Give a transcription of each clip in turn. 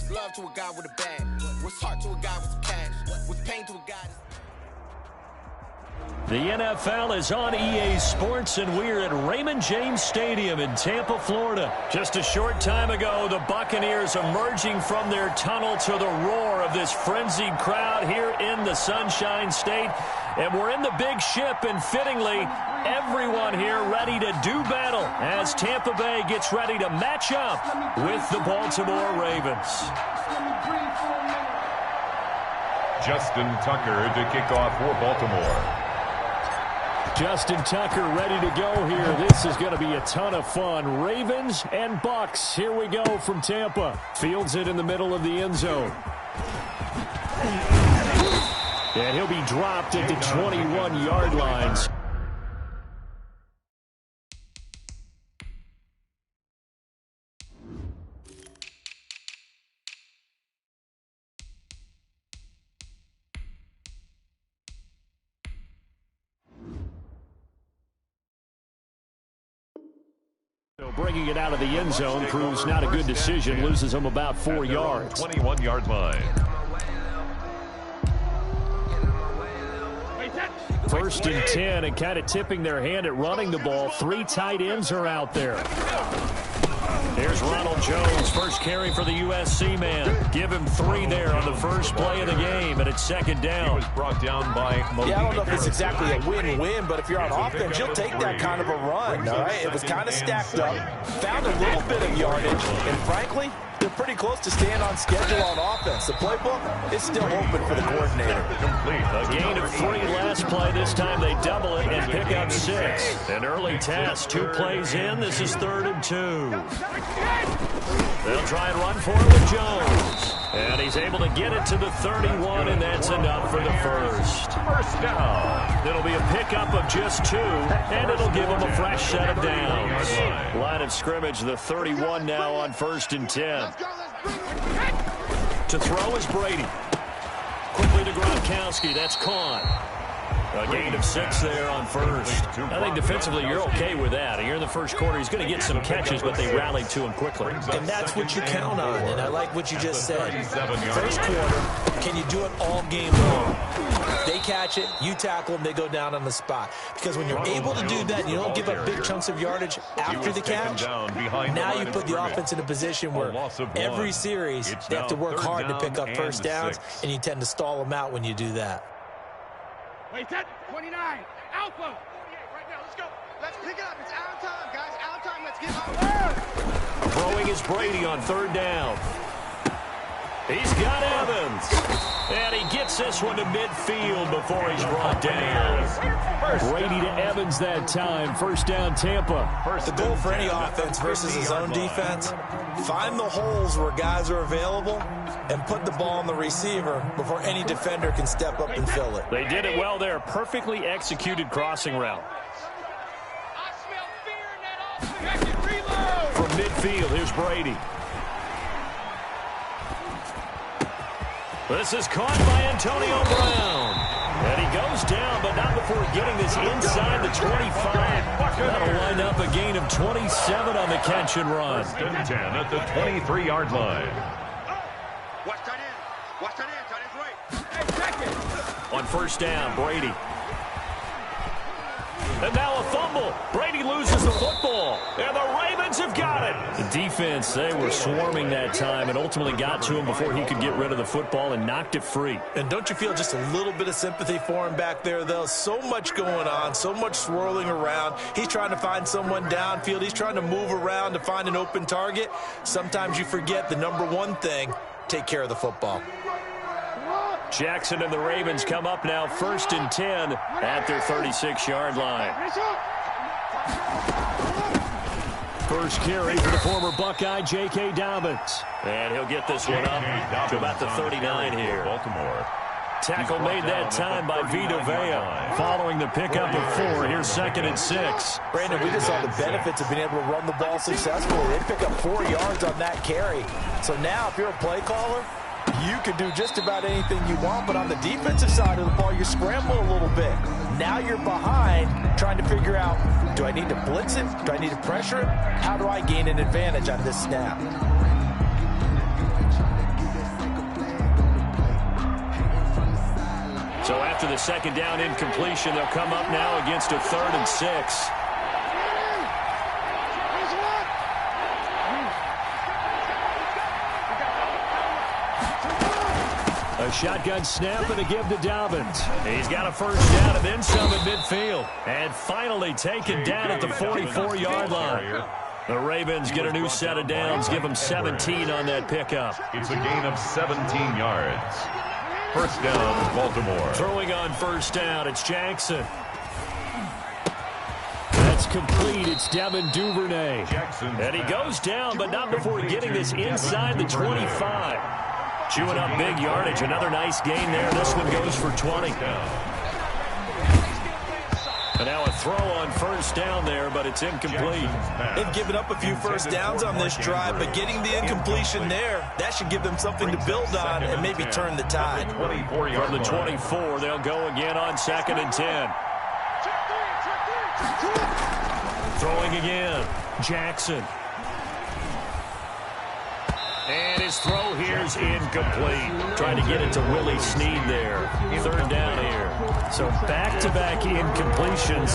What's love to a guy with a bag? What's heart to a guy with some cash? What's pain to a guy that's... The NFL is on EA Sports, and we're at Raymond James Stadium in Tampa, Florida. Just a short time ago, the Buccaneers emerging from their tunnel to the roar of this frenzied crowd here in the Sunshine State. And we're in the big ship, and fittingly, everyone here ready to do battle as Tampa Bay gets ready to match up with the Baltimore Ravens. Justin Tucker to kick off for Baltimore. Justin Tucker ready to go here. This is going to be a ton of fun. Ravens and Bucks. Here we go from Tampa. Fields it in the middle of the end zone. And he'll be dropped at the 21-yard line. Bringing it out of the end zone proves not a good decision. Loses him about 4 yards. 21-yard line. First and 10, and kind of tipping their hand at running the ball. 3 tight ends are out there. There's Ronald Jones, first carry for the USC man. Give him 3 there on the first play of the game, and it's second down. He was brought down by Malik. Yeah, I don't know if it's exactly a win-win, but if you're on offense, you'll take that kind of a run, all right? It was kind of stacked up, found a little bit of yardage, and frankly, they're pretty close to staying on schedule on offense. The playbook is still open for the coordinator. Complete. A gain of 3 last play. This time they double it and pick up 6. An early test. 2 plays in. This is 3rd and 2. They'll try and run for it with Jones. And he's able to get it to the 31, and that's enough for the first. First down. It'll be a pickup of just 2, and it'll give them a fresh set of downs. Line of scrimmage, the 31 now on 1st and 10. To throw is Brady. Quickly to Gronkowski. That's caught. A gain of 6 there on first. I think defensively you're okay with that. Here in the first quarter, he's going to get some catches, but they rallied to him quickly. And that's what you count on, and I like what you just said. First quarter, can you do it all game long? They catch it, you tackle them, they go down on the spot. Because when you're able to do that, and you don't give up big chunks of yardage after the catch, now you put the offense in a position where every series they have to work hard to pick up first downs, and you tend to stall them out when you do that. Wait, that 29, Alpha. 48 right now, let's go. Let's pick it up. It's out of time, guys. Out of time. Let's get out. Throwing is Brady on 3rd down. He's got Evans. And he gets this one to midfield before he's brought down. Brady to Evans that time. First down, Tampa. The goal for any offense versus his own defense, find the holes where guys are available and put the ball on the receiver before any defender can step up and fill it. They did it well there. Perfectly executed crossing route. I smell fear in that offense. Reload. From midfield, here's Brady. This is caught by Antonio Brown. And he goes down, but not before getting this inside the 25. That'll wind up a gain of 27 on the catch and run. 10 at the 23-yard line. Watch tight end. Watch tight end. Tight end's right. Hey, check it. On first down, Brady. And now a fumble. Brady loses the football. And the Ravens have got it. The defense, they were swarming that time and ultimately got to him before he could get rid of the football and knocked it free. And don't you feel just a little bit of sympathy for him back there, though? So much going on, so much swirling around. He's trying to find someone downfield. He's trying to move around to find an open target. Sometimes you forget the number one thing, take care of the football. Jackson and the Ravens come up now 1st and 10 at their 36-yard line. First carry for the former Buckeye, J.K. Dobbins. And he'll get this one up to about the 39 here. Baltimore. Tackle made that time by Vita Vea. Following the pickup of 4, here's 2nd and 6. Brandon, we just saw the benefits of being able to run the ball successfully. They pick up 4 yards on that carry. So now if you're a play caller, you can do just about anything you want, but on the defensive side of the ball, you're scrambling a little bit. Now you're behind, trying to figure out, do I need to blitz it? Do I need to pressure it? How do I gain an advantage on this snap? So after the second down incompletion, they'll come up now against a 3rd and 6. A shotgun snap and a give to Dobbins. He's got a first down and then some at midfield. And finally taken down at the 44-yard line. The Ravens get a new set of downs, give them 17 on that pickup. It's a gain of 17 yards. First down, Baltimore. Throwing on first down, it's Jackson. That's complete. It's Devin Duvernay. And he goes down, but not before getting this inside the 25. Chewing up big yardage. Another nice gain there. This one goes for 20. And now a throw on first down there, but it's incomplete. They've given up a few first downs on this drive, but getting the incompletion there, that should give them something to build on and maybe turn the tide. From the 24, they'll go again on 2nd and 10. Throwing again. Jackson. And his throw here is incomplete. Trying to get it to Willie Snead there. 3rd down here. So back-to-back incompletions.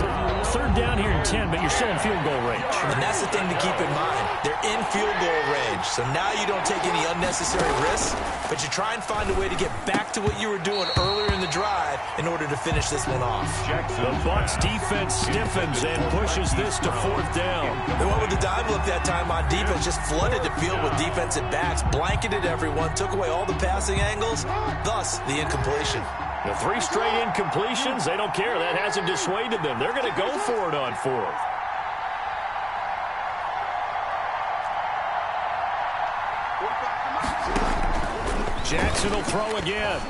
3rd down here in 10, but you're still in field goal range. And that's the thing to keep in mind. They're in field goal range. So now you don't take any unnecessary risks, but you try and find a way to get back to what you were doing earlier in the drive in order to finish this one off. The Bucs defense stiffens and pushes this to 4th down. They went with the dime look that time on defense, just flooded the field with defensive backs, blanketed everyone, took away all the passing angles, thus the incompletion. The 3 straight incompletions, they don't care. That hasn't dissuaded them. They're going to go for it on 4th. Jackson will throw again.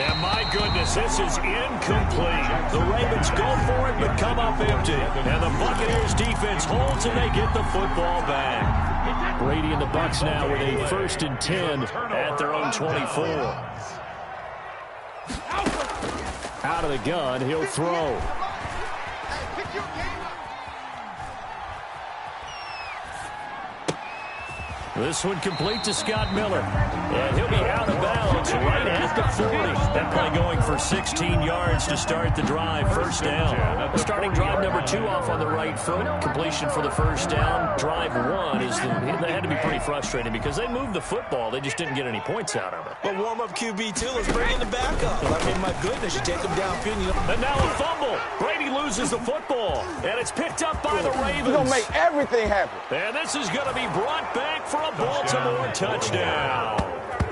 And my goodness, this is incomplete. The Ravens go for it, but come up empty. And the Buccaneers defense holds, and they get the football back. Brady and the Bucs now with a 1st and 10 at their own 24. Out of the gun, he'll throw. This one complete to Scott Miller. And he'll be out of bounds right at the 40. That play going for 16 yards to start the drive. First down. Starting drive number 2 off on the right foot. Completion for the first down. Drive 1 is they had to be pretty frustrating because they moved the football. They just didn't get any points out of it. But warm-up QB2, let's bring in the backup. I mean, my goodness, you take them downfield. And now a fumble. Brady loses the football. And it's picked up by the Ravens. We're going to make everything happen. And this is going to be brought back for a Baltimore touchdown.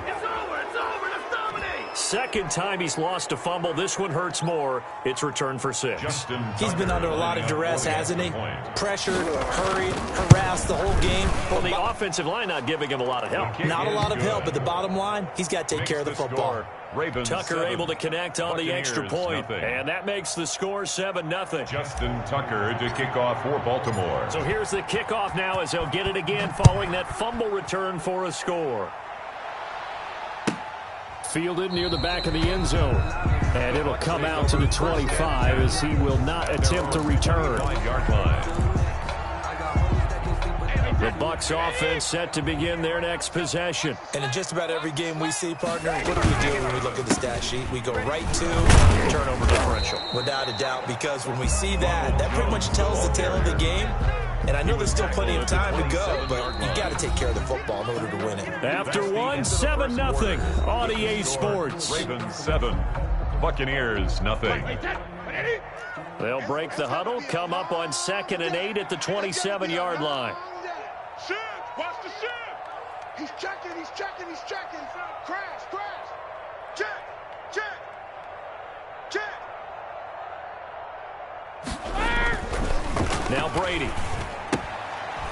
It's over. Let's dominate. Second time he's lost a fumble. This one hurts more. It's returned for 6. He's been under a lot of duress, hasn't he? Pressured, hurried, harassed the whole game. Well, the offensive line not giving him a lot of help. Not a lot of help, but the bottom line, he's got to take care of the football. Tucker able to connect on the extra point, and that makes the score 7-0. Justin Tucker to kick off for Baltimore. So here's the kickoff now as they'll get it again following that fumble return for a score. Fielded near the back of the end zone. And it'll come out to the 25 as he will not attempt to return. 5-yard line. The Bucs offense set to begin their next possession. And in just about every game we see, partner, what do we do when we look at the stat sheet? We go right to turnover differential. Without a doubt, because when we see that, that pretty much tells the tale of the game. And I know there's still plenty of time to go, but you've got to take care of the football in order to win it. After one, 7-0 on EA Sports. Ravens 7, Buccaneers nothing. They'll break the huddle, come up on 2nd and 8 at the 27-yard line. Shift. Watch the shift. He's checking. Crash. Check. Now Brady.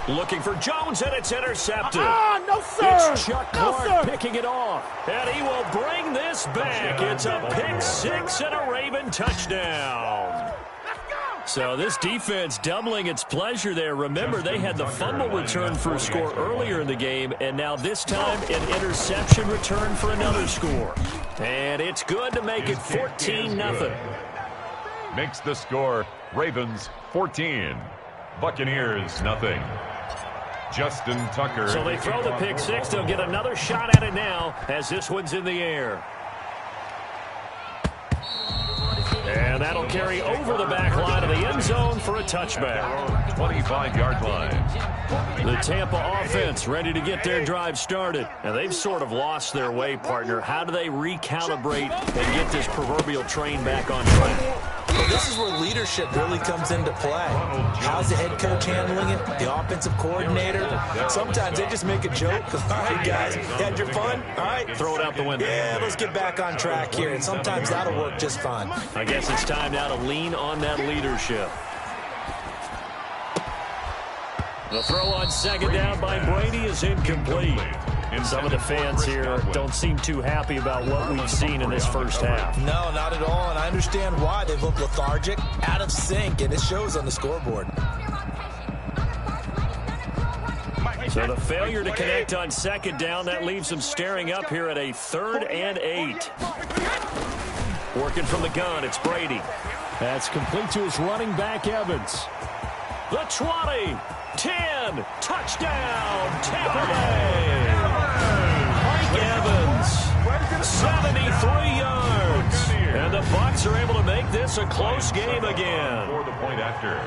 Looking for Jones, and it's intercepted. No, sir. It's Chuck Clark picking it off. And he will bring this back. It's a pick 6 and a Raven touchdown. So this defense doubling its pleasure there. Remember, they had the fumble return for a score earlier in the game, and now this time an interception return for another score. And it's good to make it 14-0. Makes the score Ravens 14, Buccaneers nothing. Justin Tucker. So they throw the pick 6. They'll get another shot at it now as this one's in the air. that'll carry over the back line of the end zone for a touchback. 25-yard line. The Tampa offense ready to get their drive started. Now, they've sort of lost their way, partner. How do they recalibrate and get this proverbial train back on track? Well, this is where leadership really comes into play. How's the head coach handling it? The offensive coordinator? Sometimes they just make a joke. All right, guys, had your fun? All right. Throw it out the window. Yeah, let's get back on track here. And sometimes that'll work just fine. I guess it's time now to lean on that leadership. The throw on second down by Brady is incomplete. Some of the fans here don't seem too happy about what we've seen in this first half. No, not at all, and I understand why. They've looked lethargic, out of sync, and it shows on the scoreboard. So the failure to connect on second down, that leaves them staring up here at a 3rd and 8. Working from the gun, it's Brady. That's complete to his running back, Evans. The 20, 10, touchdown, Tampa Bay. Mike Evans, 73 yards. And the Bucs are able to make this a close game again. For the point after.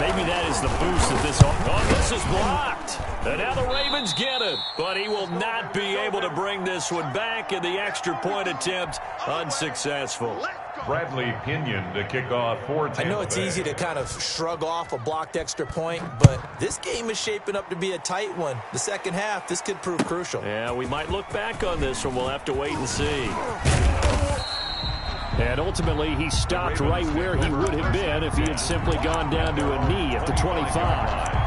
Maybe that is the boost that this is blocked. And now the Ravens get it. But he will not be able to bring this one back, and the extra point attempt unsuccessful. Bradley Pinion to kick off for Tampa. I know it's easy to kind of shrug off a blocked extra point, but this game is shaping up to be a tight one. The second half, this could prove crucial. Yeah, we might look back on this one. We'll have to wait and see. And ultimately, he stopped right where he would have been if he had simply gone down to a knee at the 25.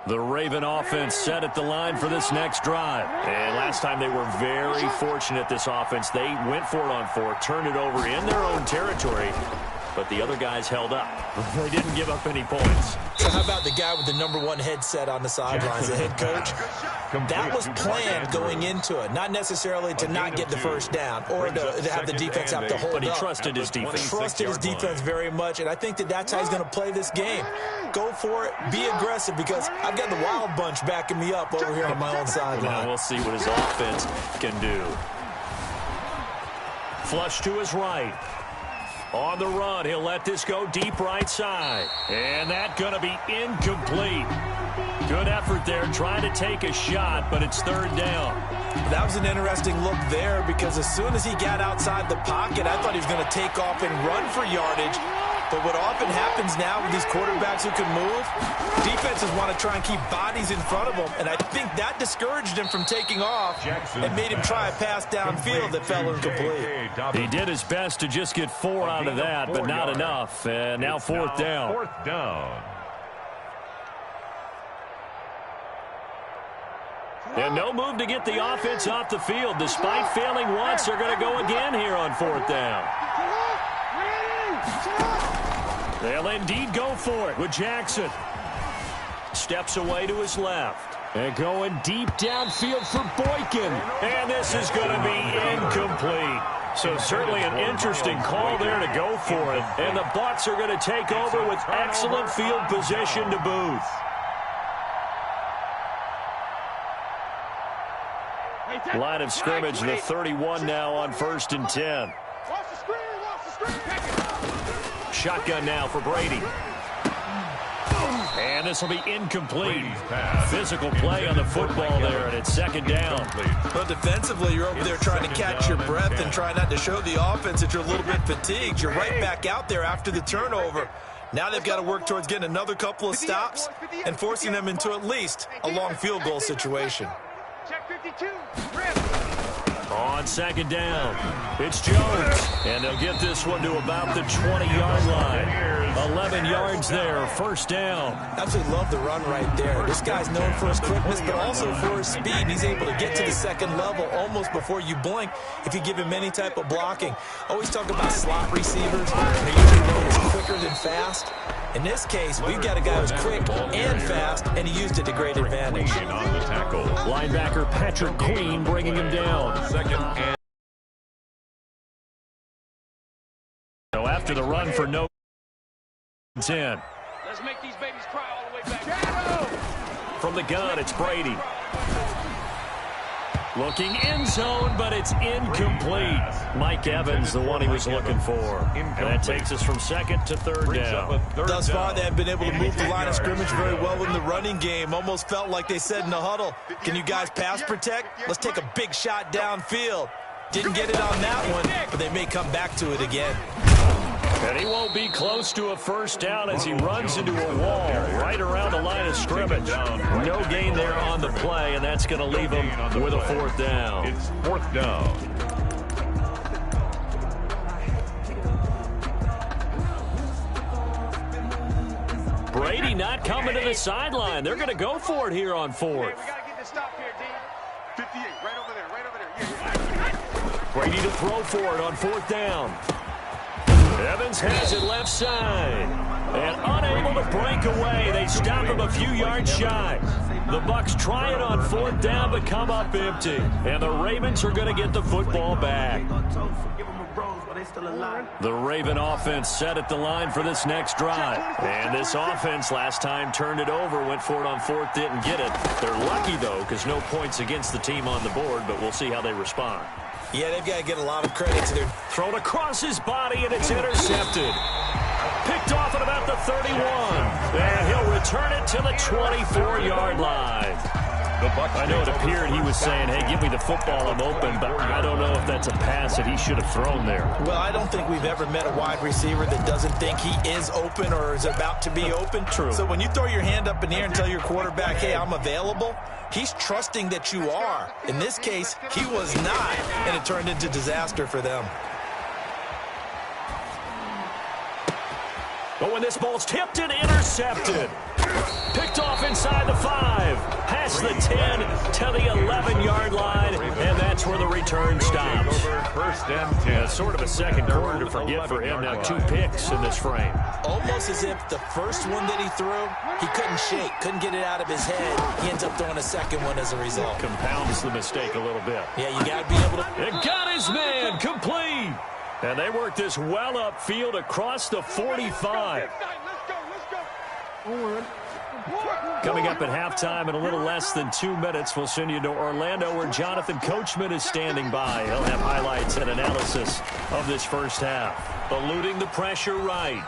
The Raven offense set at the line for this next drive. And last time they were very fortunate, this offense. They went for it on 4, turned it over in their own territory, but the other guys held up. They didn't give up any points. So how about the guy with the #1 headset on the sidelines, the head coach? That was planned going into it, not necessarily to not get the first down or to have the defense have to hold up. But he trusted his defense. Trusted his defense very much, and I think that's how he's going to play this game. Go for it, be aggressive, because I've got the wild bunch backing me up over here on my own sideline. Now we'll see what his offense can do. Flush to his right. On the run, he'll let this go deep right side. And that's going to be incomplete. Good effort there, trying to take a shot, but it's 3rd down. That was an interesting look there, because as soon as he got outside the pocket, I thought he was going to take off and run for yardage. But what often happens now with these quarterbacks who can move, defenses want to try and keep bodies in front of them, and I think that discouraged him from taking off and made him try a pass downfield that fell incomplete. He did his best to just get 4 out of that, but not enough. And now 4th down. 4th down. And no move to get the offense off the field. Despite failing once, they're going to go again here on 4th down. They'll indeed go for it with Jackson. Steps away to his left. And going deep downfield for Boykin. And this is going to be incomplete. So certainly an interesting call there to go for it. And the Bucs are going to take over with excellent field position to boot. Line of scrimmage, the 31 now on 1st and 10. Shotgun now for Brady. And this will be incomplete. Physical play on the football there, and it's 2nd down. But defensively, you're over there trying to catch your breath and try not to show the offense that you're a little bit fatigued. You're right back out there after the turnover. Now they've got to work towards getting another couple of stops and forcing them into at least a long field goal situation. Check 52. On 2nd down, it's Jones. And they'll get this one to about the 20-yard line. 11 yards there, 1st down. Absolutely love the run right there. This guy's known for his quickness, but also for his speed. He's able to get to the 2nd level almost before you blink if you give him any type of blocking. Always talk about slot receivers. They're usually known as quicker than fast. In this case, we've got a guy who's quick and fast, and he used it to great advantage. On the tackle. Linebacker Patrick Queen bringing him down. Second and So after the run for no 10. Let's make these babies cry all the way back. From the gun, it's Brady. Looking end zone, but it's incomplete. Mike Evans, the one he was looking for. And that takes us from second to third down. Thus far, they have been able to move the line of scrimmage very well in the running game. Almost felt like they said in the huddle, can you guys pass protect? Let's take a big shot downfield. Didn't get it on that one, but they may come back to it again. And he won't be close to a first down as he runs into a wall right around the line of scrimmage. No gain there on the play, and that's going to leave him with a fourth down. It's fourth down. Brady not coming to the sideline. They're going to go for it here on fourth. We got to get this stop here, D. 58, right over there, right over there. Brady to throw for it on fourth down. Evans has it left side. And unable to break away. They stop him a few yards shy. The Bucs try it on fourth down but come up empty. And the Ravens are going to get the football back. The Raven offense set at the line for this next drive. And this offense last time turned it over, went for it on fourth, didn't get it. They're lucky, though, because no points against the team on the board, but we'll see how they respond. Yeah, they've got to get a lot of credit to their... Thrown across his body, and it's intercepted. Picked off at about the 31. And he'll return it to the 24-yard line. I know it appeared he was saying, hey, give me the football, I'm open, but I don't know if that's a pass that he should have thrown there. Well, I don't think we've ever met a wide receiver that doesn't think he is open or is about to be open. True. So when you throw your hand up in the air and tell your quarterback, hey, I'm available, he's trusting that you are. In this case, he was not, and it turned into disaster for them. But when this ball's tipped and intercepted. Picked off inside the 5. Past the 10 to the 11-yard line. And that's where the return stops. First and 10. Yeah, sort of a second quarter to forget for him. Now 2 picks in this frame. Almost as if the first one that he threw, he couldn't shake, couldn't get it out of his head. He ends up throwing a second one as a result. Compounds the mistake a little bit. Yeah, you got to be able to... It got his man complete. And they work this well upfield across the 45. Coming up at halftime in a little less than 2 minutes, we'll send you to Orlando where Jonathan Coachman is standing by. He'll have highlights and analysis of this first half. Eluding the pressure right.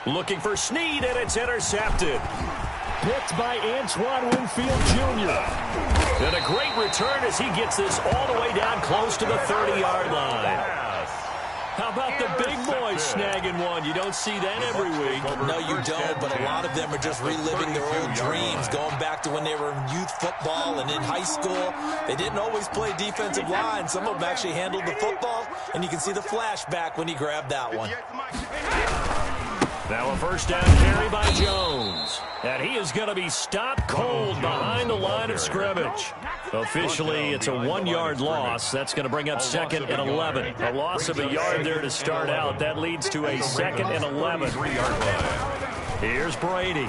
Looking for Snead, and it's intercepted. Picked by Antoine Winfield Jr. And a great return as he gets this all the way down close to the 30-yard line. How about the big boys snagging one? You don't see that every week. No, you don't, but a lot of them are just reliving their old dreams, going back to when they were in youth football and in high school. They didn't always play defensive line. Some of them actually handled the football, and you can see the flashback when he grabbed that one. Now a first down carry by Jones. And he is going to be stopped cold behind the line of scrimmage. Officially, it's a 1-yard loss. That's going to bring up second and 11. A loss of a yard there to start out. That leads to a second and 11. Here's Brady.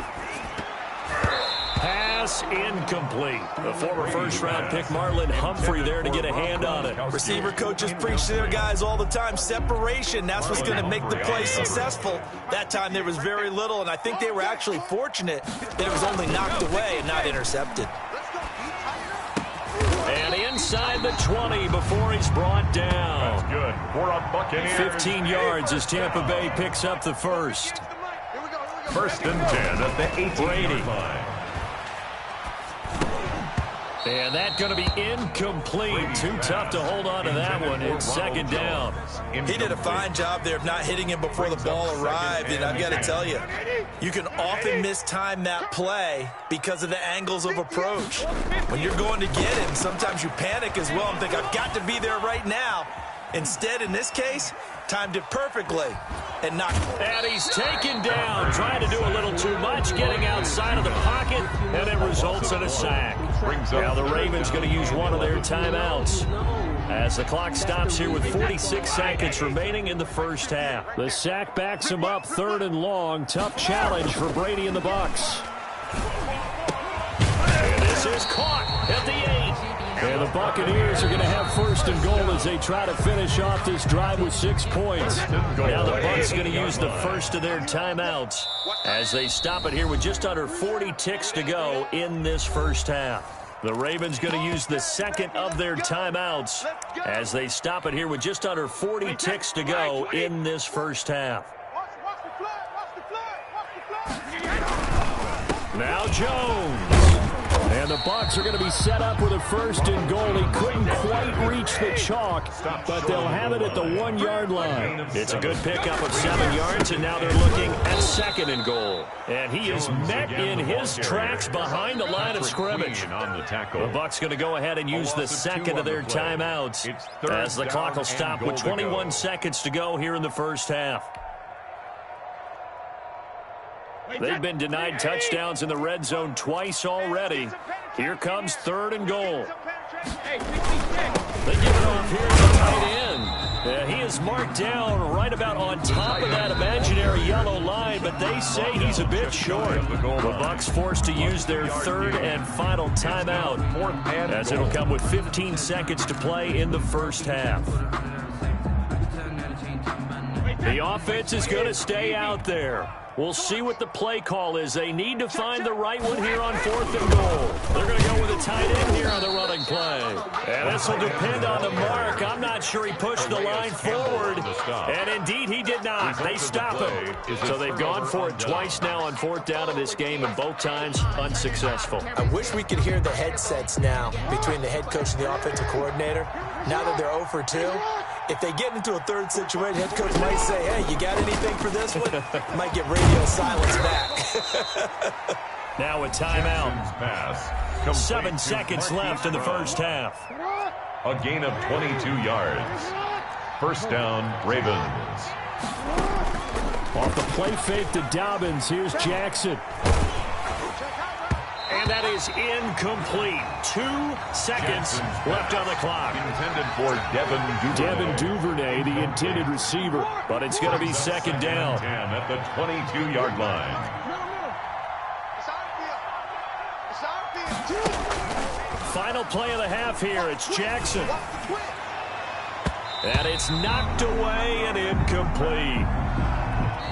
Pass incomplete. The former first-round pick Marlon Humphrey there to get a hand on it. Receiver coaches preach to their guys all the time. Separation, that's what's going to make the play successful. That time there was very little, and I think they were actually fortunate that it was only knocked away and not intercepted. And inside the 20 before he's brought down. That's good. For a Buccaneers. 15 yards as Tampa Bay picks up the first. First and 10 at the 18-yard line. And that's going to be incomplete. Too tough to hold on to that one. It's second down. He did a fine job there of not hitting him before the ball arrived. And I've got to tell you, you can often mistime that play because of the angles of approach. When you're going to get him, sometimes you panic as well and think, I've got to be there right now. Instead, in this case, timed it perfectly and knocked. And he's taken down, trying to do a little too much, getting outside of the pocket, and it results in a sack. brings up Now the Ravens going to use one of their timeouts as the clock stops here with 46 seconds remaining in the first half. The sack backs him up, 3rd and long. Tough challenge for Brady and the Bucs. And this is caught at the 8. And the Buccaneers are going to have 1st and goal as they try to finish off this drive with 6 points. Now the Bucs going to use the first of their timeouts as they stop it here with just under 40 ticks to go in this first half. The Ravens going to use the second of their timeouts as they stop it here with just under 40 ticks to go in this first half. Now Jones. And the Bucs are going to be set up with a 1st and goal. He couldn't quite reach the chalk, but they'll have it at the 1-yard line. It's a good pickup of 7 yards, and now they're looking at 2nd and goal. And he is met in his tracks behind the line of scrimmage. The Bucs going to go ahead and use the second of their timeouts as the clock will stop with 21 seconds to go here in the first half. They've been denied touchdowns in the red zone twice already. Here comes 3rd and goal. They give it off here to the tight end. He is marked down right about on top of that imaginary yellow line, but they say he's a bit short. The Bucs forced to use their 3rd and final timeout as it'll come with 15 seconds to play in the first half. The offense is going to stay out there. We'll see what the play call is. They need to find the right one here on 4th and goal. They're going to go with a tight end here on the running play. And this will depend on the mark. I'm not sure he pushed the line forward. And indeed, he did not. They stop him. So they've gone for it twice now on 4th down in this game, and both times unsuccessful. I wish we could hear the headsets now between the head coach and the offensive coordinator. Now that they're 0 for 2. If they get into a 3rd situation, head coach might say, hey, you got anything for this one? Might get radio silence back. Now a timeout. 7 seconds left in the first half. A gain of 22 yards. 1st down, Ravens. Off the play fake to Dobbins, here's Jackson. And that is incomplete. 2 seconds left on the clock. Intended for Devin Duvernay, the intended receiver. But it's going to be 2nd down. At the 22-yard line. Final play of the half here. It's Jackson. And it's knocked away and incomplete.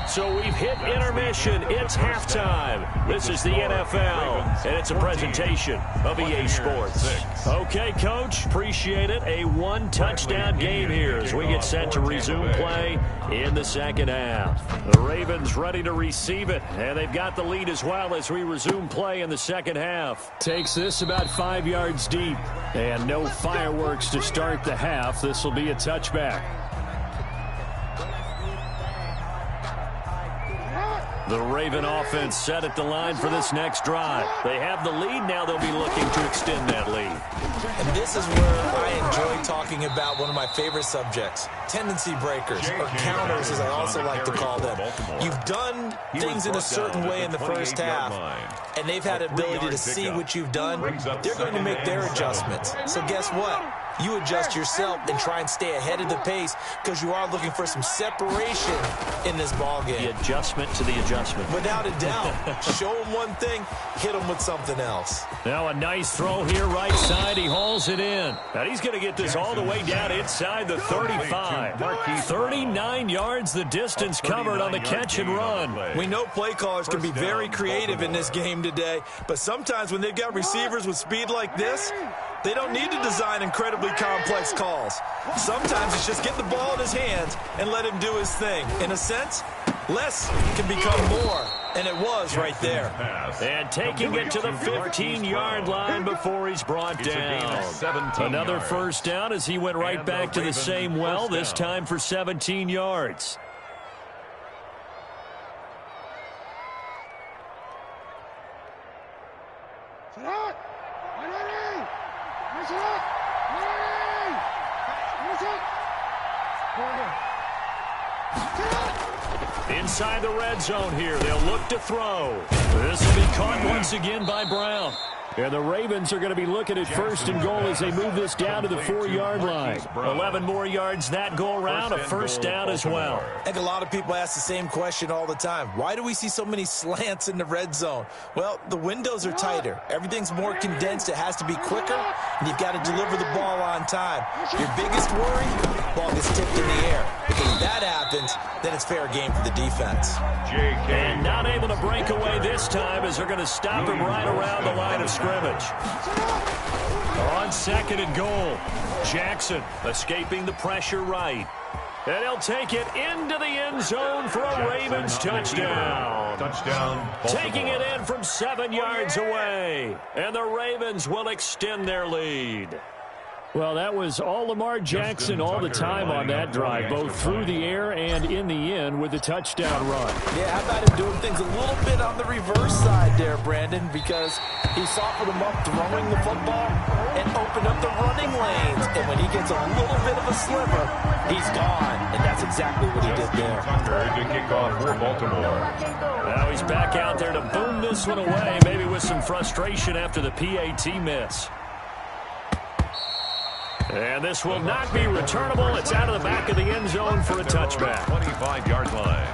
So we've hit intermission. It's halftime. This is the NFL, and it's a presentation of EA Sports. Okay, Coach, appreciate it. A 1-touchdown game here as we get set to resume play in the second half. The Ravens ready to receive it, and they've got the lead as well as we resume play in the second half. Takes this about 5 yards deep, and no fireworks to start the half. This will be a touchback. The Raven offense set at the line for this next drive. They have the lead. Now they'll be looking to extend that lead. And this is where I enjoy talking about one of my favorite subjects, tendency breakers, or counters as I also like to call them. You've done things in a certain way in the first half, and they've had the ability to see what you've done. They're going to make their adjustments. So guess what? You adjust yourself and try and stay ahead of the pace because you are looking for some separation in this ball game. The adjustment to the adjustment. Without a doubt. Show them one thing, hit them with something else. Now a nice throw here right side. He hauls it in. And he's going to get this all the way down inside the 35. 39 yards the distance covered on the catch and run. We know play callers can be very creative in this game today, but sometimes when they've got receivers with speed like this, they don't need to design incredibly complex calls. Sometimes it's just get the ball in his hands and let him do his thing. In a sense, less can become more, and it was right there. And taking it to the 15-yard line before he's brought down. Another first down as he went right back to the same well, this time for 17 yards. Inside the red zone here, they'll look to throw. This will be caught once again by Brown. And the Ravens are going to be looking at first and goal as they move this down to the 4-yard line. 11 more yards that go around, a first down as well. I think a lot of people ask the same question all the time. Why do we see so many slants in the red zone? Well, the windows are tighter. Everything's more condensed. It has to be quicker, and you've got to deliver the ball on time. Your biggest worry, ball gets tipped in the air. Because if that happens, then it's fair game for the defense. And not able to break away this time as they're going to stop him right around the line of scrimmage. On second and goal, Jackson escaping the pressure right. And he'll take it into the end zone for a Ravens touchdown. Taking it in from 7 yards away. And the Ravens will extend their lead. Well, that was all Lamar Jackson all the time on that drive, both through the air and in the end with the touchdown run. Yeah, how about him doing things a little bit on the reverse side there, Brandon, because he softened him up throwing the football and opened up the running lanes. And when he gets a little bit of a sliver, he's gone. And that's exactly what he did there. To kick off for Baltimore. Now he's back out there to boom this one away, maybe with some frustration after the PAT miss. And this will not be returnable. It's out of the back of the end zone for a touchback. 25-yard line.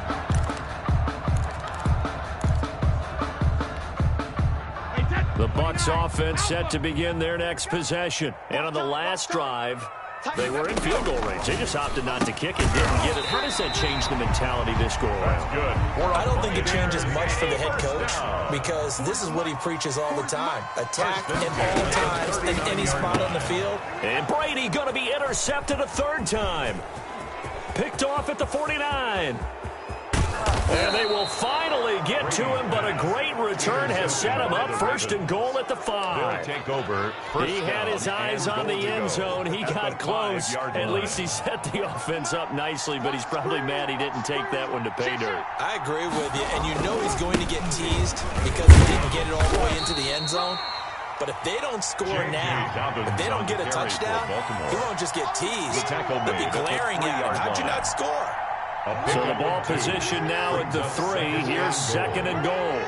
The Bucs offense set to begin their next possession. And on the last drive, they were in field goal range. They just opted not to kick it, didn't get it. How does that change the mentality this go around? Good. I don't think it changes much for the head coach because this is what he preaches all the time. Attack at all times in any spot on the field. And Brady going to be intercepted a third time. Picked off at the 49. And they will finally get to him, but a great return has set him up first and goal at the 5. Take over. He had his eyes on the end zone. He got close. At least he set the offense up nicely, but he's probably mad he didn't take that one to pay dirt. I agree with you, and you know he's going to get teased because he didn't get it all the way into the end zone. But if they don't score now, if they don't get a touchdown, he won't just get teased. They'll be glaring at him. How'd you not score? So the ball position now at the 3. Here's second and goal.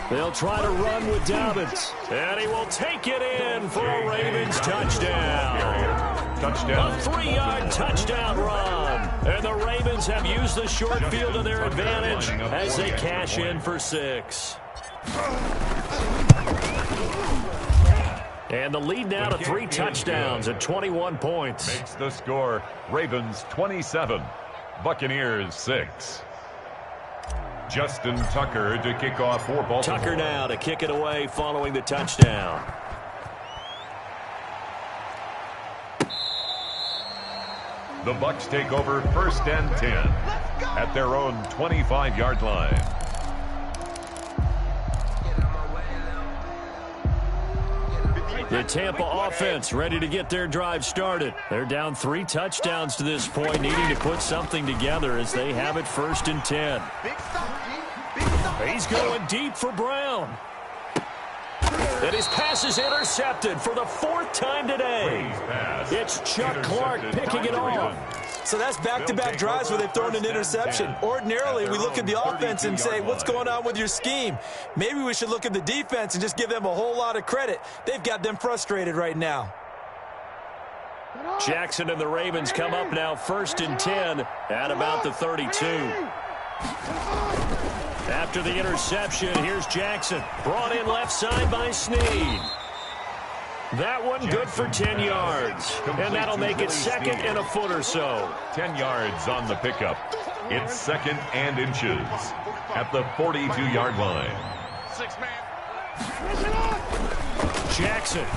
They'll try to run with Dobbins. And he will take it in for a Ravens touchdown. A 3-yard touchdown run. And the Ravens have used the short field to their advantage as they cash in for 6. And the lead now to 3 touchdowns at 21 points. Makes the score. Ravens 27, Buccaneers 6. Justin Tucker to kick off for Baltimore. Tucker now to kick it away following the touchdown. The Bucs take over first and 10 at their own 25-yard line. The Tampa offense ready to get their drive started. They're down 3 touchdowns to this point, needing to put something together as they have it first and 10. He's going deep for Brown. And his pass is intercepted for the 4th time today. It's Chuck Clark picking it off. So that's back-to-back drives where they've thrown an interception. Ordinarily, we look at the offense and say, what's going on with your scheme? Maybe we should look at the defense and just give them a whole lot of credit. They've got them frustrated right now. Jackson and the Ravens come up now first and 10 at about the 32. After the interception, here's Jackson. Brought in left side by Snead. That one good for 10 yards. And that'll make it second and a foot or so. 10 yards on the pickup. It's second and inches at the 42-yard line. 6-man. Jackson.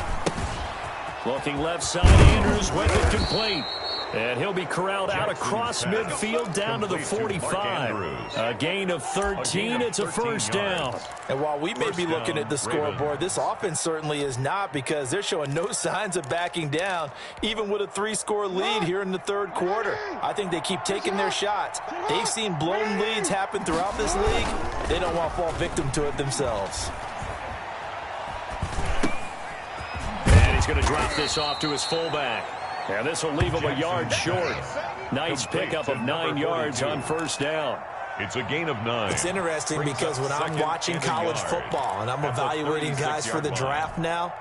Looking left side, Andrews with it complete. And he'll be corralled out across midfield down to the 45. A gain of 13. It's a first down. And while we may be looking at the scoreboard, this offense certainly is not because they're showing no signs of backing down, even with a 3-score lead here in the 3rd quarter. I think they keep taking their shots. They've seen blown leads happen throughout this league. They don't want to fall victim to it themselves. And he's going to drop this off to his fullback. And this will leave him a yard short. Nice pickup of 9 yards on first down. It's a gain of 9. It's interesting because when I'm watching college football and I'm evaluating guys for the draft now,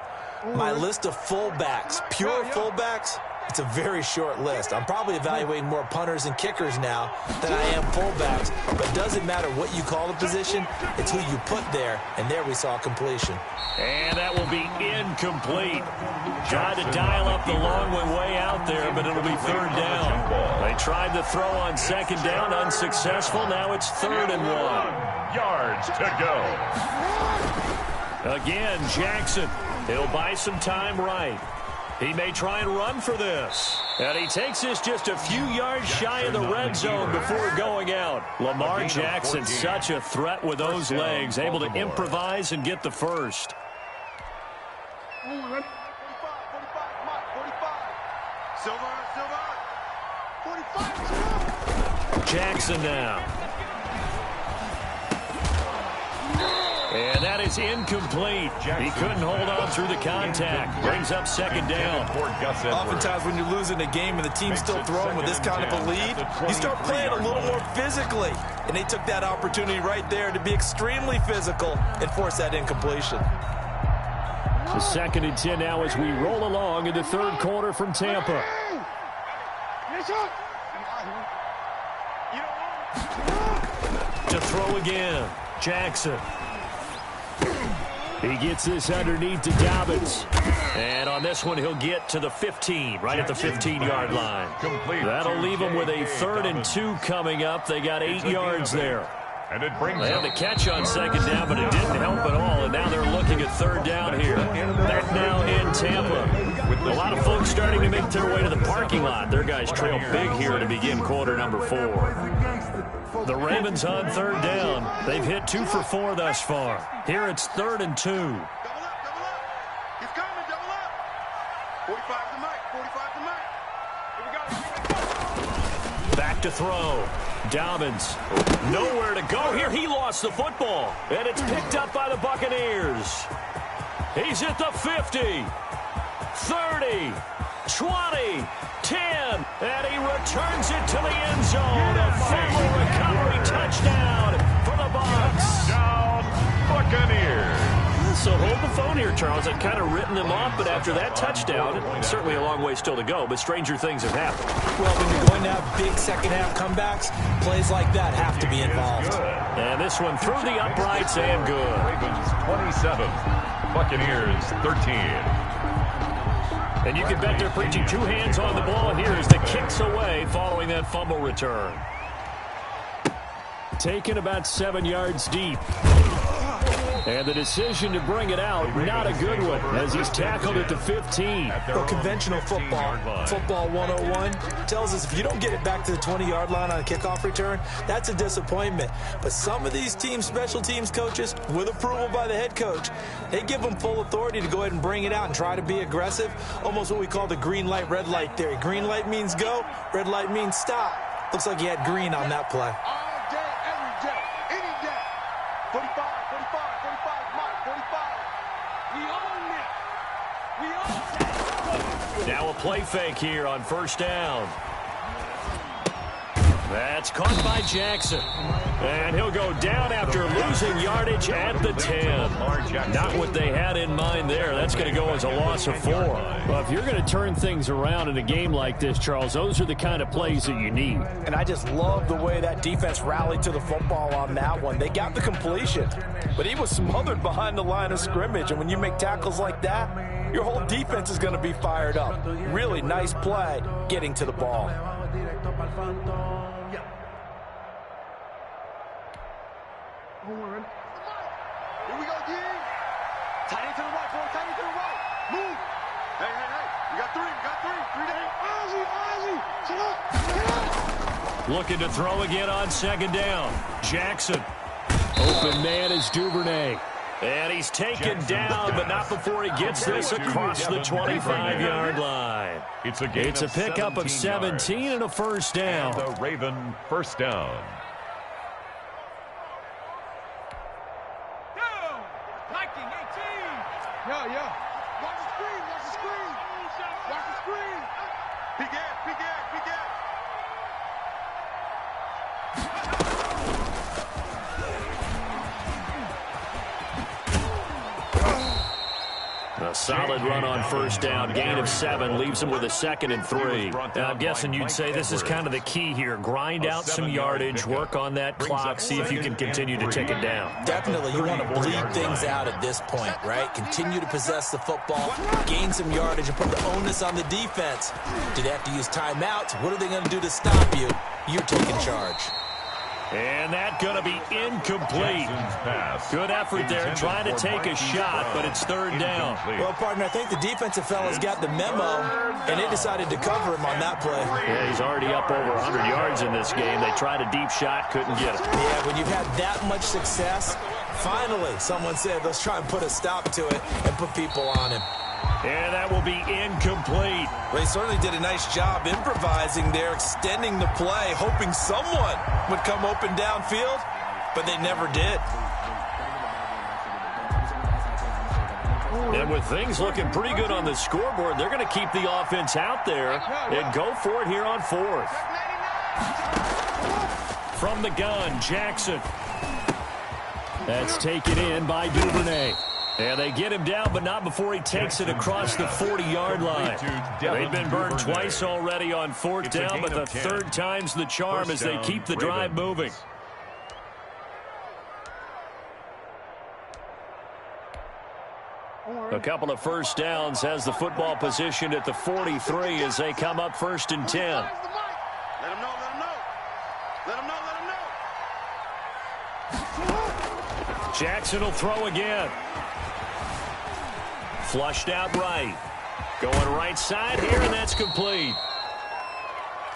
my list of fullbacks, pure fullbacks, it's a very short list. I'm probably evaluating more punters and kickers now than I am fullbacks. But it doesn't matter what you call the position, it's who you put there. And there we saw completion. And that will be incomplete. Tried to dial up the long way out there, but it'll be third down. They tried to throw on second down, unsuccessful. Now it's 3rd and 1. Yards to go. Again, Jackson. He'll buy some time right. He may try and run for this. And he takes this just a few yards shy of the red zone before going out. Lamar Jackson, such a threat with those legs, able to improvise and get the first. 45, Silver, 45. Jackson now. And that is incomplete. He couldn't hold on through the contact. Brings up second down. Oftentimes when you're losing a game and the team's still throwing with this kind of a lead, you start playing a little more physically. And they took that opportunity right there to be extremely physical and force that incompletion. The 2nd and 10 now as we roll along in the 3rd quarter from Tampa. To throw again, Jackson. He gets this underneath to Dobbins. And on this one, he'll get to the 15, right at the 15-yard line. That'll leave him with a 3rd and 2 coming up. They got 8 yards there. And it brings they had the catch on second down, but it didn't help at all. And now they're looking at 3rd down here. Back now in Tampa. A lot of folks starting to make their way to the parking lot. Their guys trail big here to begin quarter number 4. The Ravens on 3rd down. They've hit 2 for 4 thus far. Here it's 3rd and 2. Double up. He's coming, double up. 45 to Mike, 45 to Mike. Here we go. Back to throw. Dobbins. Nowhere to go here. He lost the football. And it's picked up by the Buccaneers. He's at the 50. 30. 20. 10. And he returns it to the end zone. A fumble recovery touchdown for the Bucs. Down, Buccaneers. So hold the phone here, Charles. I've kind of written them off, but after that touchdown, certainly a long way still to go, but stranger things have happened. Well, when you're going to have big second-half comebacks, plays like that have to be involved. And this one through the uprights and good. Ravens 27, Buccaneers 13. And you can bet they're preaching 2 hands on the ball here as the kick's away following that fumble return. Taken about 7 yards deep. And the decision to bring it out, not a good one, as he's tackled at the 15. Well, conventional football 101, tells us if you don't get it back to the 20-yard line on a kickoff return, that's a disappointment. But some of these teams, special teams coaches, with approval by the head coach, they give them full authority to go ahead and bring it out and try to be aggressive, almost what we call the green light, red light theory. Green light means go, red light means stop. Looks like he had green on that play. All day, every day, any day. 45, 45, Mike, 45. We own it. Now a play fake here on 1st down. That's caught by Jackson. And he'll go down after losing yardage at the 10. Not what they had in mind there. That's going to go as a loss of 4. Well, if you're going to turn things around in a game like this, Charles, those are the kind of plays that you need. And I just love the way that defense rallied to the football on that one. They got the completion, but he was smothered behind the line of scrimmage. And when you make tackles like that, your whole defense is going to be fired up. Really nice play getting to the ball. Here we go, D. Tight end to the right, boy. Tight end to the right. Move. Hey. We got 3. 3 days. Ozzy. Looking to throw again on 2nd down. Jackson. Open man is Duvernay. And he's taken down, but not before he gets this across the 25-yard line. It's a pickup of 17 and a 1st down. And the Raven 1st down. Yeah. Watch the screen. Peek it. solid run on first down. Gain of 7 leaves them with a 2nd and 3. Now, I'm guessing you'd say this is kind of the key here. Grind out some yardage, work on that clock, see if you can continue to take it down. Definitely, you want to bleed things out at this point, right? Continue to possess the football, gain some yardage, and put the onus on the defense. Do they have to use timeouts? What are they going to do to stop you? You're taking charge. And that's going to be incomplete. Good effort there trying to take a shot, but it's 3rd down. Well, partner, I think the defensive fellas got the memo, and they decided to cover him on that play. Yeah, he's already up over 100 yards in this game. They tried a deep shot, couldn't get it. Yeah, when you've had that much success, finally, someone said, let's try and put a stop to it and put people on him. And that will be incomplete. Well, he certainly did a nice job improvising there, extending the play, hoping someone would come open downfield, but they never did. And with things looking pretty good on the scoreboard, they're going to keep the offense out there and go for it here on 4th. From the gun, Jackson. That's taken in by Duvernay. And they get him down, but not before he takes it across the 40-yard line. They've been burned twice already on 4th down, but the 3rd time's the charm as they keep the drive moving. A couple of first downs has the football positioned at the 43 as they come up 1st and 10. Let him know, let him know. Let him know, let him know. Jackson will throw again. Flushed out right. Going right side here, and that's complete.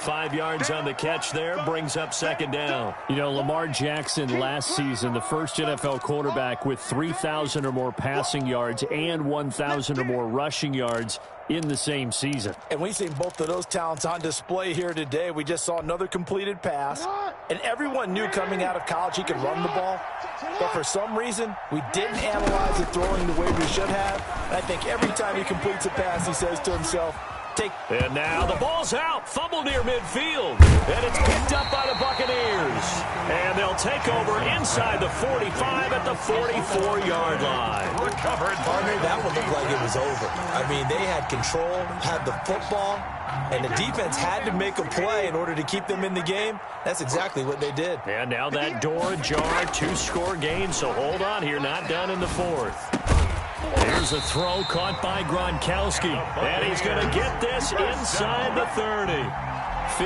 5 yards on the catch there, brings up 2nd down. You know, Lamar Jackson last season, the first NFL quarterback with 3,000 or more passing yards and 1,000 or more rushing yards in the same season. And we've seen both of those talents on display here today. We just saw another completed pass, and everyone knew coming out of college he could run the ball. But for some reason, we didn't analyze it throwing the way we should have. And I think every time he completes a pass, he says to himself, And now the ball's out. Fumble near midfield. And it's picked up by the Buccaneers. And they'll take over inside the 45 at the 44-yard line. Recovered. Partner, that one looked like it was over. I mean, they had control, had the football, and the defense had to make a play in order to keep them in the game. That's exactly what they did. And now that door ajar, 2-score game. So hold on here, not done in the 4th. Here's a throw caught by Gronkowski. And he's going to get this inside the 30.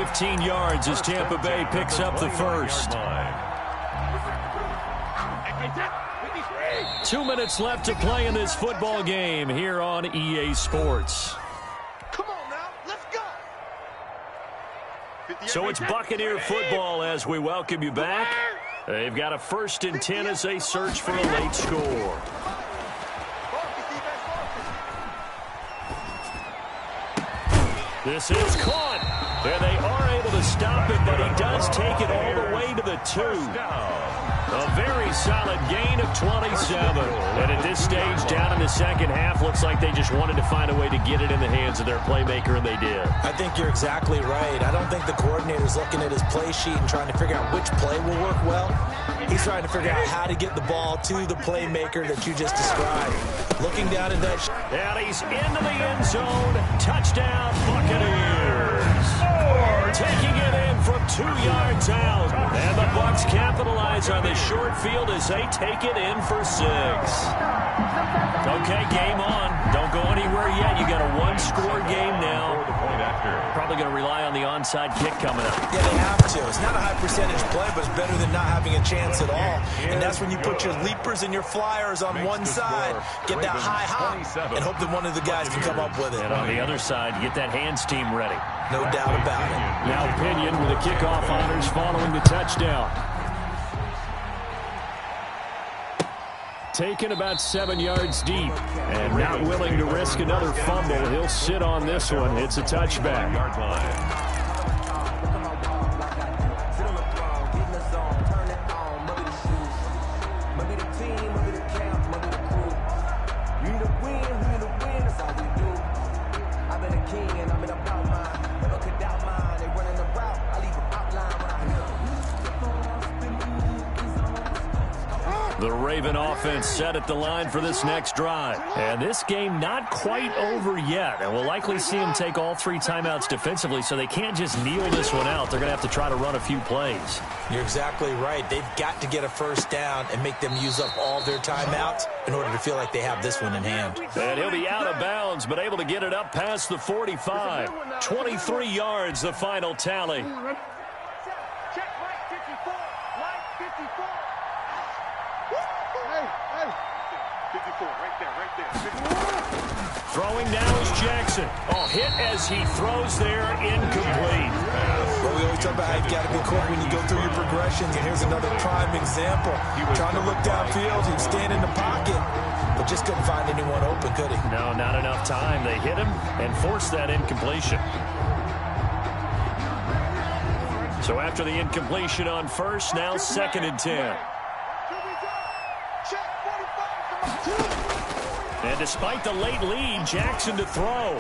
15 yards as Tampa Bay picks up the first. 2 minutes left to play in this football game here on EA Sports. Come on now, let's go. So it's Buccaneer football as we welcome you back. They've got a 1st and 10 as they search for a late score. This is caught, and they are able to stop it, but he does take it all the way to the 2. A very solid gain of 27. And at this stage, down in the second half, looks like they just wanted to find a way to get it in the hands of their playmaker, and they did. I think you're exactly right. I don't think the coordinator's looking at his play sheet and trying to figure out which play will work well. He's trying to figure out how to get the ball to the playmaker that you just described. Looking down at that. And he's into the end zone. Touchdown, Buccaneers. Taking it in from 2 yards out. And the Bucs capitalize on the short field as they take it in for 6. Okay, game on. Don't go anywhere yet. You got a 1-score game now. Probably going to rely on the onside kick coming up. Yeah, they have to. It's not a high percentage play, but it's better than not having a chance at all. And that's when you put your leapers and your flyers on one side, get that high hop, and hope that one of the guys can come up with it. And on the other side, get that hands team ready. No doubt about it. Now Pinion with the kickoff honors following the touchdown. Taken about 7 yards deep and not willing to risk another fumble. He'll sit on this one. It's a touchback. The Raven offense set at the line for this next drive. And this game not quite over yet. And we'll likely see them take all 3 timeouts defensively, so they can't just kneel this one out. They're going to have to try to run a few plays. You're exactly right. They've got to get a first down and make them use up all their timeouts in order to feel like they have this one in hand. And he'll be out of bounds, but able to get it up past the 45. 23 yards, the final tally. Check right 54. Right 54. Hey. 54, right there. Throwing now is Jackson. Oh, hit as he throws there, incomplete. Well, we always talk about how you've got to be quick when you go through your progressions, and here's another prime example. Trying to look downfield, he was staying in the pocket, but just couldn't find anyone open, could he? No, not enough time. They hit him and forced that incompletion. So after the incompletion on first, now 2nd and 10. And despite the late lead, Jackson to throw.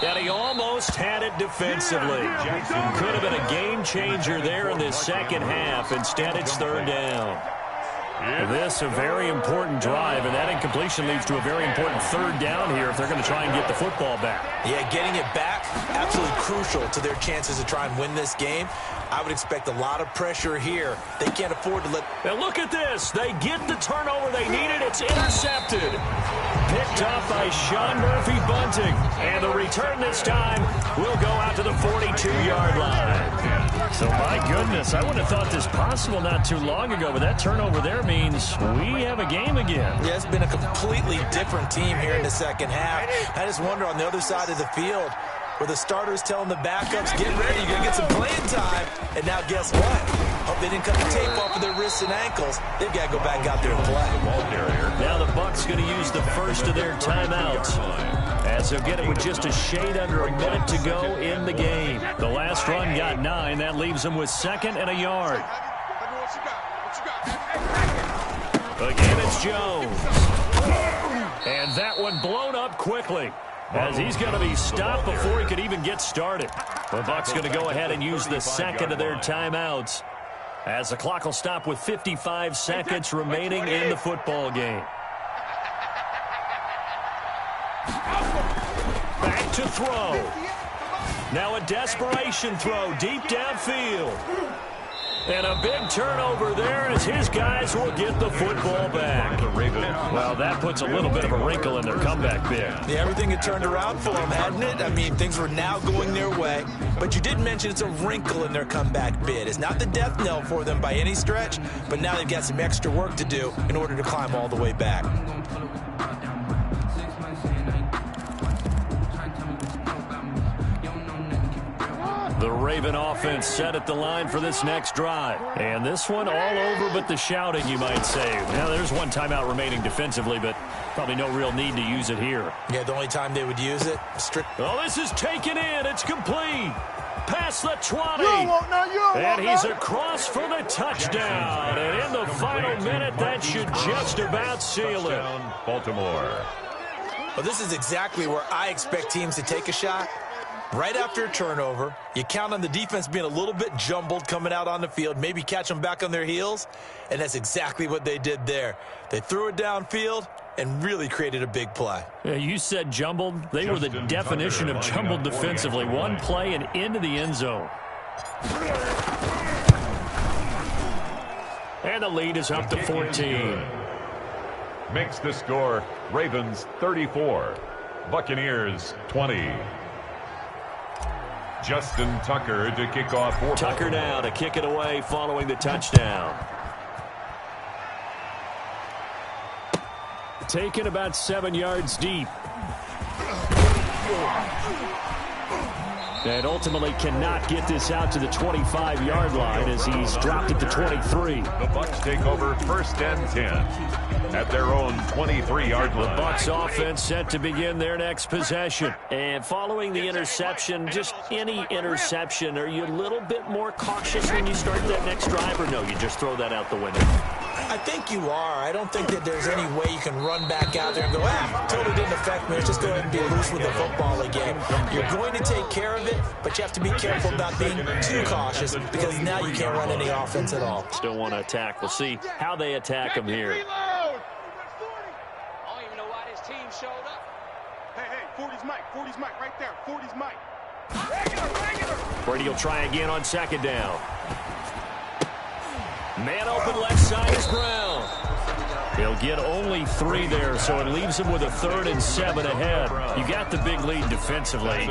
And he almost had it defensively. Could have been a game changer there in this second half. Instead, it's 3rd down. This a very important drive, and that incompletion leads to a very important 3rd down here if they're going to try and get the football back. Yeah, getting it back, absolutely crucial to their chances to try and win this game. I would expect a lot of pressure here. They can't afford to let... Now look at this. They get the turnover they needed. It's intercepted. Picked up by Sean Murphy-Bunting. And the return this time will go out to the 42-yard line. So, my goodness, I wouldn't have thought this possible not too long ago, but that turnover there means we have a game again. Yeah, it's been a completely different team here in the second half. I just wonder on the other side of the field, where the starters telling the backups, get ready, you're going to get some playing time. And now guess what? Hope they didn't cut the tape off of their wrists and ankles. They've got to go back out there and play. Now the Bucs going to use the first of their timeouts, as they'll get it with just a shade under a minute to go in the game. The last run got 9. That leaves them with 2nd and a yard. Again, it's Jones. And that one blown up quickly, as he's going to be stopped before he could even get started. The Bucs going to go ahead and use the 2nd of their timeouts, as the clock will stop with 55 seconds remaining in the football game. Back to throw. Now a desperation throw deep downfield. And a big turnover there as his guys will get the football back. Well, that puts a little bit of a wrinkle in their comeback bid. Yeah, everything had turned around for them, hadn't it? I mean, things were now going their way. But you did mention it's a wrinkle in their comeback bid. It's not the death knell for them by any stretch, but now they've got some extra work to do in order to climb all the way back. The Raven offense set at the line for this next drive. And this one all over but the shouting, you might say. Now, there's one timeout remaining defensively, but probably no real need to use it here. Yeah, the only time they would use it, Oh, this is taken in. It's complete. Past the 20. And he's across for the touchdown. And in the final minute, that should just about seal it. Baltimore. Well, this is exactly where I expect teams to take a shot. Right after a turnover, you count on the defense being a little bit jumbled coming out on the field, maybe catch them back on their heels, and that's exactly what they did there. They threw it downfield and really created a big play. Yeah, you said jumbled. They were the definition of jumbled defensively. One play and into the end zone. And the lead is up to 14. Makes the score Ravens 34, Buccaneers 20. Justin Tucker to kick off for Tucker now to kick it away following the touchdown. Taken about 7 yards deep. And ultimately cannot get this out to the 25-yard line as he's dropped it to 23. The Bucs take over 1st and 10 at their own 23-yard line. The Bucs offense set to begin their next possession. And following the interception, just any interception, are you a little bit more cautious when you start that next drive, or no, you just throw that out the window? I think you are. I don't think that there's any way you can run back out there and go, totally didn't affect me. Let's just go ahead and be loose with the football again. You're going to take care of it, but you have to be careful about being too cautious because now you can't run any offense at all. Still want to attack. We'll see how they attack him here. I don't even know why this team showed up. Hey, 40's Mike. 40's Mike right there. 40's Mike. Regular. Brady will try again on second down. Man open left side is Brown. He'll get only 3 there, so it leaves him with a 3rd and 7 ahead. You got the big lead defensively.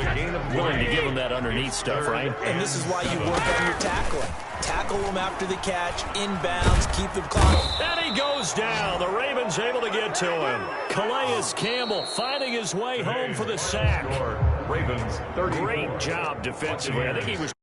Willing to give him that underneath stuff, right? And this is why you work on your tackling. Tackle him after the catch, inbounds, keep him clock. And he goes down. The Ravens able to get to him. Calais Campbell finding his way home for the sack. Ravens 30. Great job defensively. I think he was